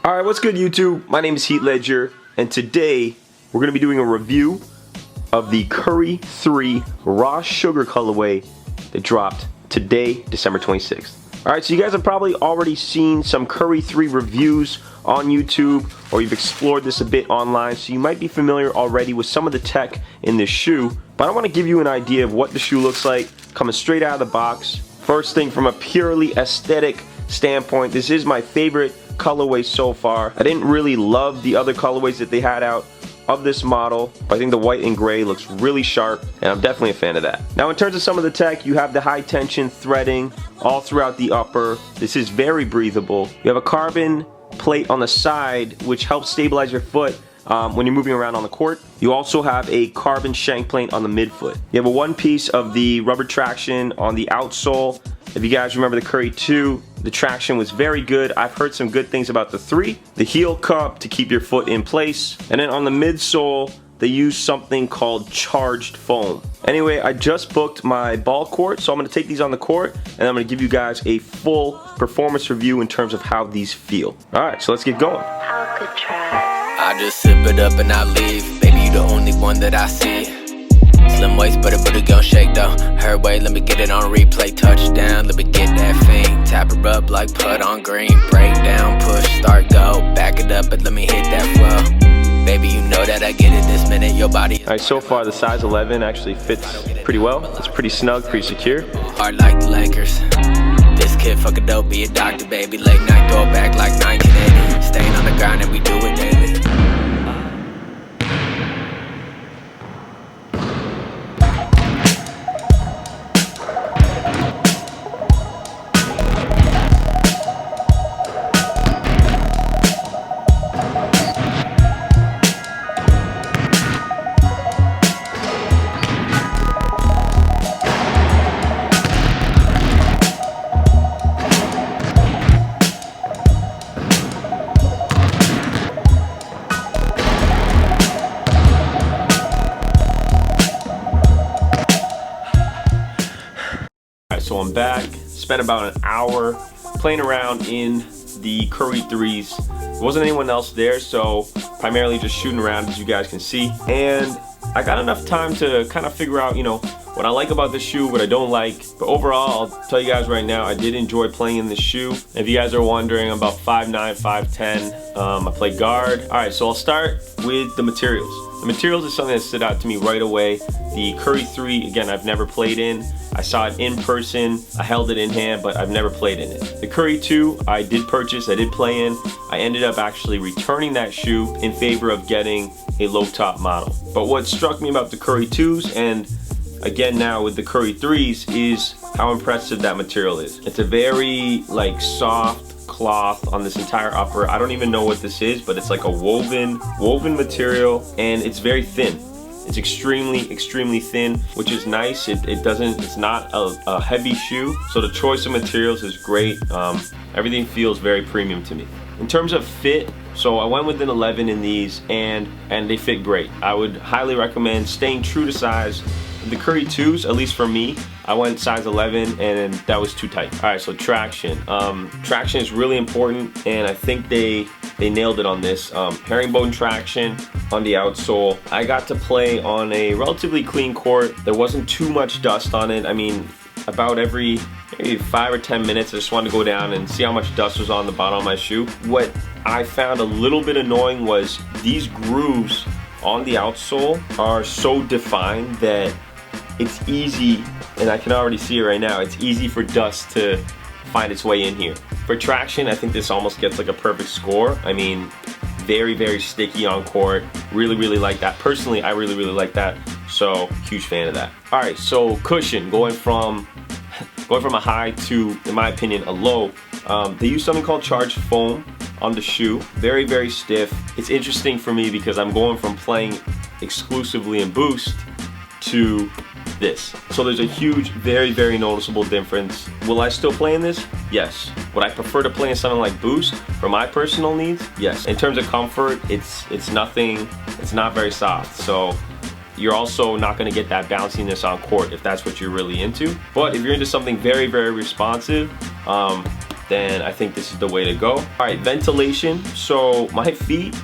Alright, what's good YouTube? My name is Heat Ledger, and today we're going to be doing a review of the Curry 3 Raw Sugar colorway that dropped today, December 26th. Alright, so you guys have probably already seen some Curry 3 reviews on YouTube, or you've explored this a bit online, so you might be familiar already with some of the tech in this shoe, but I want to give you an idea of what the shoe looks like coming straight out of the box. First thing, from a purely aesthetic standpoint, this is my favorite colorway so far. I didn't really love the other colorways that they had out of this model, but I think the white and gray looks really sharp, and I'm definitely a fan of that. Now in terms of some of the tech, you have the high tension threading all throughout the upper. This is very breathable. You have a carbon plate on the side which helps stabilize your foot when you're moving around on the court. You also have a carbon shank plate on the midfoot. You have a one piece of the rubber traction on the outsole. If you guys remember the Curry 2, the traction was very good. I've heard some good things about the 3. The heel cup to keep your foot in place. And then on the midsole, they use something called charged foam. Anyway, I just booked my ball court, so I'm gonna take these on the court, and I'm gonna give you guys a full performance review in terms of how these feel. All right, so let's get going. I just sip it up and I leave. Baby, you the only one that I see. Slim waist, but it gon' shake though. Her way, let me get it on replay. Touchdown, let me get that thing. Tap her up like put on green. Break down, push, start, go. Back it up and let me hit that flow. Baby, you know that I get it this minute. Your body. Alright, so far the size 11 actually fits pretty well. It's pretty snug, pretty secure. Hard like the Lakers. This kid fucking dope, be a doctor, baby. Late night throwback like 1980. Staying on the grind and we do it daily. So I'm back, spent about an hour playing around in the Curry 3s. There wasn't anyone else there, so primarily just shooting around, as you guys can see. And I got enough time to kind of figure out, what I like about this shoe, what I don't like. But overall, I'll tell you guys right now, I did enjoy playing in this shoe. If you guys are wondering, I'm about 5'9", 5'10". I play guard. All right, so I'll start with the materials. The materials is something that stood out to me right away. The Curry 3, again, I've never played in. I saw it in person, I held it in hand, but I've never played in it. The Curry 2, I did purchase, I did play in. I ended up actually returning that shoe in favor of getting a low top model. But what struck me about the Curry 2s, and again now with the Curry 3s, is how impressive that material is. It's a very soft cloth on this entire upper. I don't even know what this is, but it's like a woven material, and it's very thin. It's extremely thin, which is nice. It's not a heavy shoe, so the choice of materials is great. Everything feels very premium to me. In terms of fit, so I went with an 11 in these, and they fit great. I would highly recommend staying true to size. The Curry 2s, at least for me, I went size 11 and that was too tight. All right, so traction. Traction is really important, and I think they nailed it on this. Herringbone traction on the outsole. I got to play on a relatively clean court. There wasn't too much dust on it. I mean, about every maybe 5 or 10 minutes, I just wanted to go down and see how much dust was on the bottom of my shoe. What I found a little bit annoying was these grooves on the outsole are so defined that it's easy, and I can already see it right now, it's easy for dust to find its way in here. For traction, I think this almost gets like a perfect score. I mean, very sticky on court. Really like that. Personally, I really like that. So, huge fan of that. All right, so cushion, going from a high to, in my opinion, a low. They use something called charged foam on the shoe. Very stiff. It's interesting for me because I'm going from playing exclusively in Boost to this. So there's a huge, very noticeable difference. Will I still play in this? Yes. Would I prefer to play in something like Boost for my personal needs? Yes. In terms of comfort, it's not very soft. So you're also not going to get that bounciness on court if that's what you're really into. But if you're into something very responsive, then I think this is the way to go. All right, ventilation. So my feet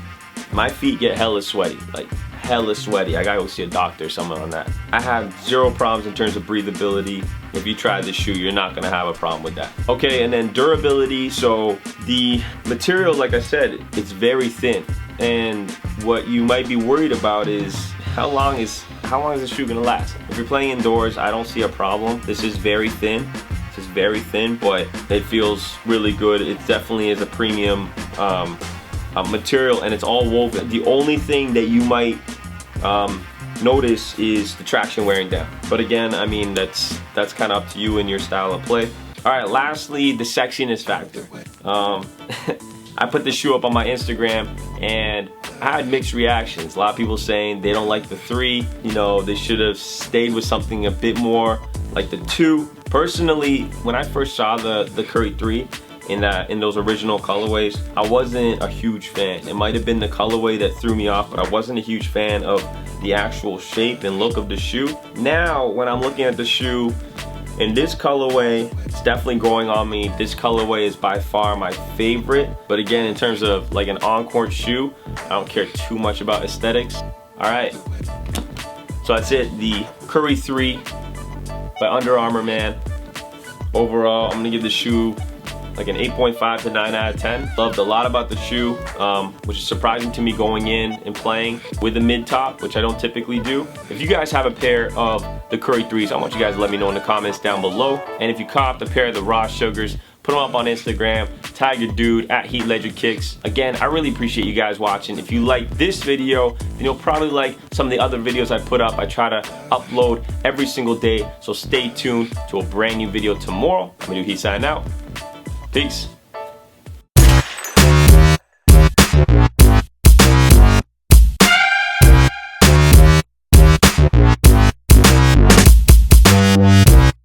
get hella sweaty, like hella sweaty. I gotta go see a doctor or someone on that. I have zero problems in terms of breathability. If you try this shoe, you're not gonna have a problem with that. Okay, and then durability. So the material, like I said, it's very thin. And what you might be worried about is how long is the shoe gonna last? If you're playing indoors, I don't see a problem. This is very thin. This is very thin, but it feels really good. It definitely is a premium material, and it's all woven. The only thing that you might notice is the traction wearing down. But again, I mean, that's kind of up to you and your style of play. All right, lastly, the sexiness factor. I put this shoe up on my Instagram and I had mixed reactions. A lot of people saying they don't like the 3, you know, they should have stayed with something a bit more like the 2. Personally, when I first saw the Curry 3 in those original colorways, I wasn't a huge fan. It might have been the colorway that threw me off, but I wasn't a huge fan of the actual shape and look of the shoe. Now, when I'm looking at the shoe in this colorway, it's definitely growing on me. This colorway is by far my favorite. But again, in terms of like an on-court shoe, I don't care too much about aesthetics. All right, so that's it. The Curry 3 by Under Armour, man. Overall, I'm gonna give the shoe like an 8.5 to 9 out of 10. Loved a lot about the shoe, which is surprising to me going in and playing with a mid top, which I don't typically do. If you guys have a pair of the Curry 3s, I want you guys to let me know in the comments down below. And if you copped a pair of the Raw Sugars, put them up on Instagram, tag your dude at HeatLedgerKicks. Again, I really appreciate you guys watching. If you like this video, then you'll probably like some of the other videos I put up. I try to upload every single day, so stay tuned to a brand new video tomorrow. I'm gonna do Heat signing out. Peace.